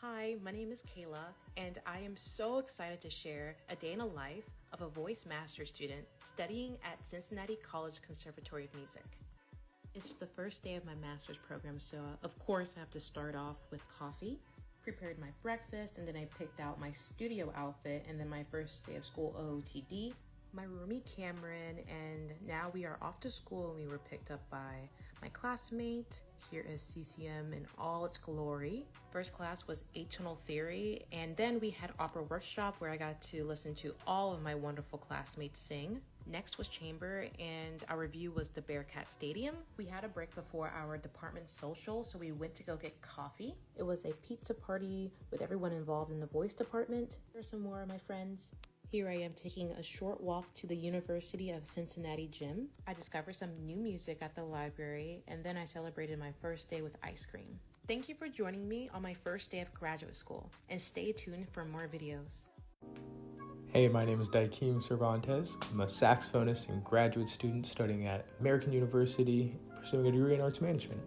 Hi, my name is Kayla, and I am so excited to share a day in the life of a voice master student studying at Cincinnati College Conservatory of Music. It's the first day of my master's program, so of course I have to start off with coffee. Prepared my breakfast, and then I picked out my studio outfit, and then my first day of school OOTD. My roomie Cameron, and now we are off to school, and we were picked up by my classmate. Here is CCM in all its glory. First class was atonal theory, and then we had opera workshop where I got to listen to all of my wonderful classmates sing. Next was chamber, and our review was the Bearcat Stadium. We had a break before our department social, so we went to go get coffee. It was a pizza party with everyone involved in the voice department. Here are some more of my friends. Here I am taking a short walk to the University of Cincinnati gym. I discovered some new music at the library, and then I celebrated my first day with ice cream. Thank you for joining me on my first day of graduate school, and stay tuned for more videos. Hey, my name is Daikeem Cervantes. I'm a saxophonist and graduate student studying at American University, pursuing a degree in arts management.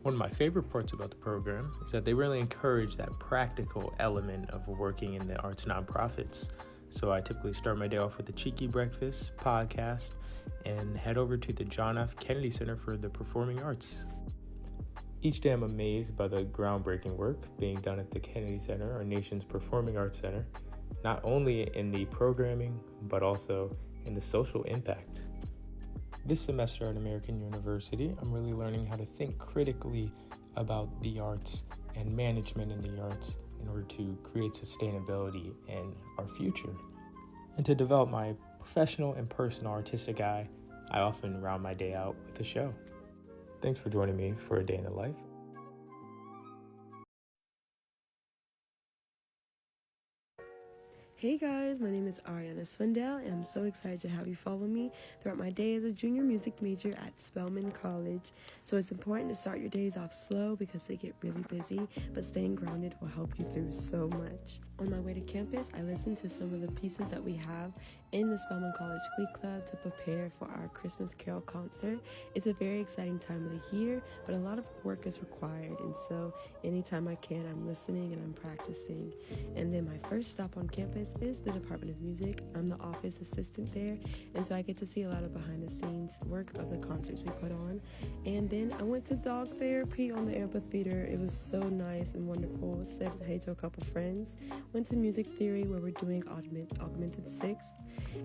One of my favorite parts about the program is that they really encourage that practical element of working in the arts nonprofits. So I typically start my day off with a cheeky breakfast, podcast, and head over to the John F. Kennedy Center for the Performing Arts. Each day I'm amazed by the groundbreaking work being done at the Kennedy Center, our nation's performing arts center, not only in the programming, but also in the social impact. This semester at American University, I'm really learning how to think critically about the arts and management in the arts in order to create sustainability in our future. And to develop my professional and personal artistic eye, I often round my day out with a show. Thanks for joining me for a day in the life. Hey guys, my name is Ariana Swindell, and I'm so excited to have you follow me throughout my day as a junior music major at Spelman College. So it's important to start your days off slow because they get really busy, but staying grounded will help you through so much. On my way to campus, I listened to some of the pieces that we have in the Spelman College Glee Club to prepare for our Christmas Carol concert. It's a very exciting time of the year, but a lot of work is required, and so anytime I can, I'm listening and I'm practicing. And then my first stop on campus is the Department of Music. I'm the office assistant there, and so I get to see a lot of behind the scenes work of the concerts we put on. And then I went to dog therapy on the amphitheater. It was so nice and wonderful. Said hey to a couple friends. Went to music theory where we're doing augmented sixth.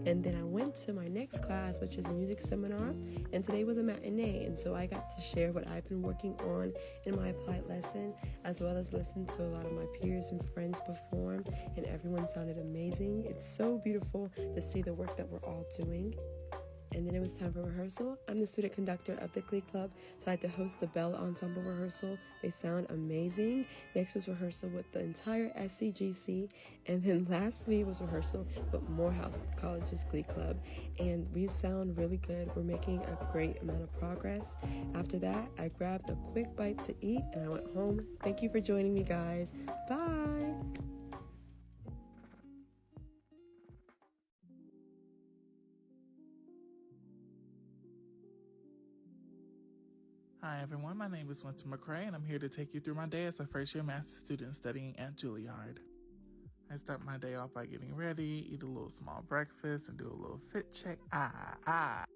And then I went to my next class, which is a music seminar, and today was a matinee, and so I got to share what I've been working on in my applied lesson, as well as listen to a lot of my peers and friends perform, and everyone sounded amazing. It's so beautiful to see the work that we're all doing. And then it was time for rehearsal. I'm the student conductor of the Glee Club, so I had to host the Bell Ensemble rehearsal. They sound amazing. Next was rehearsal with the entire SCGC, and then lastly was rehearsal with Morehouse College's Glee Club. And we sound really good. We're making a great amount of progress. After that, I grabbed a quick bite to eat, and I went home. Thank you for joining me, guys. Bye! Hi everyone, my name is Winter McCrae and I'm here to take you through my day as a first-year master's student studying at Juilliard. I start my day off by getting ready, eat a little small breakfast, and do a little fit check. I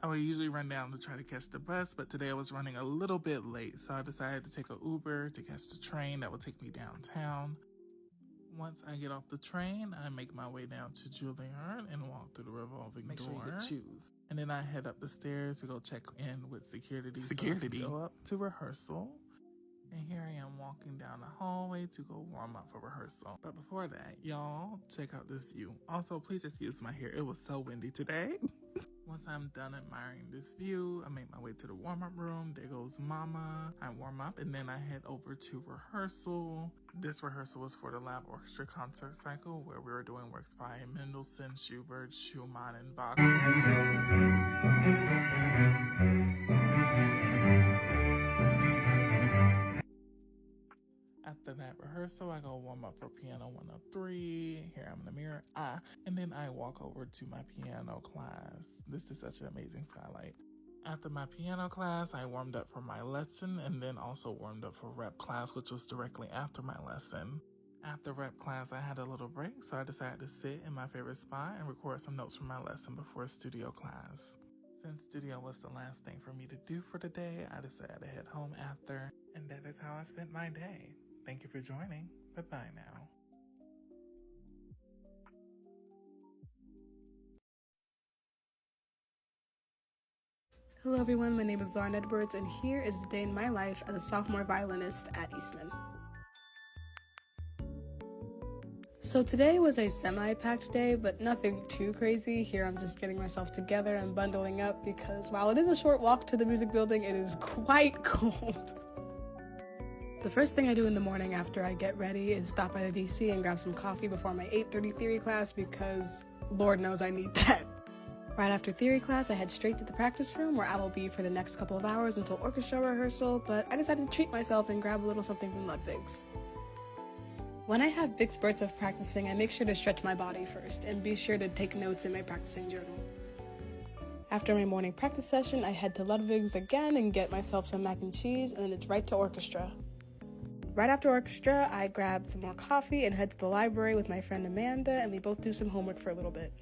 would usually run down to try to catch the bus, but today I was running a little bit late, so I decided to take an Uber to catch the train that would take me downtown. Once I get off the train, I make my way down to Juilliard and walk through the revolving door. Make sure you get shoes. And then I head up the stairs to go check in with security. So I can go up to rehearsal. And here I am walking down the hallway to go warm up for rehearsal. But before that, y'all, check out this view. Also, please excuse my hair. It was so windy today. Once I'm done admiring this view, I make my way to the warm-up room. There goes Mama. I warm up and then I head over to rehearsal. This rehearsal was for the lab orchestra concert cycle where we were doing works by Mendelssohn, Schubert, Schumann, and Wagner. After that rehearsal, I go warm up for piano 103. Here I'm in the mirror. And then I walk over to my piano class. This is such an amazing skylight. After my piano class, I warmed up for my lesson and then also warmed up for rep class, which was directly after my lesson. After rep class, I had a little break, so I decided to sit in my favorite spot and record some notes from my lesson before studio class. Since studio was the last thing for me to do for the day, I decided to head home after, and that is how I spent my day. Thank you for joining. Bye-bye now. Hello everyone, my name is Lauren Edwards, and here is the day in my life as a sophomore violinist at Eastman. So today was a semi-packed day, but nothing too crazy. Here I'm just getting myself together and bundling up because while it is a short walk to the music building, it is quite cold. The first thing I do in the morning after I get ready is stop by the DC and grab some coffee before my 8:30 theory class because Lord knows I need that. Right after theory class, I head straight to the practice room where I will be for the next couple of hours until orchestra rehearsal, but I decided to treat myself and grab a little something from Ludwig's. When I have big spurts of practicing, I make sure to stretch my body first and be sure to take notes in my practicing journal. After my morning practice session, I head to Ludwig's again and get myself some mac and cheese, and then it's right to orchestra. Right after orchestra, I grab some more coffee and head to the library with my friend Amanda, and we both do some homework for a little bit.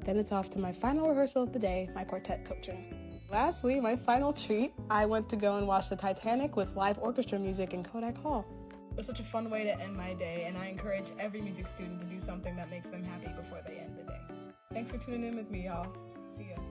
Then it's off to my final rehearsal of the day, my quartet coaching. Lastly, my final treat, I went to go and watch the Titanic with live orchestra music in Kodak Hall. It was such a fun way to end my day, and I encourage every music student to do something that makes them happy before they end the day. Thanks for tuning in with me, y'all. See ya.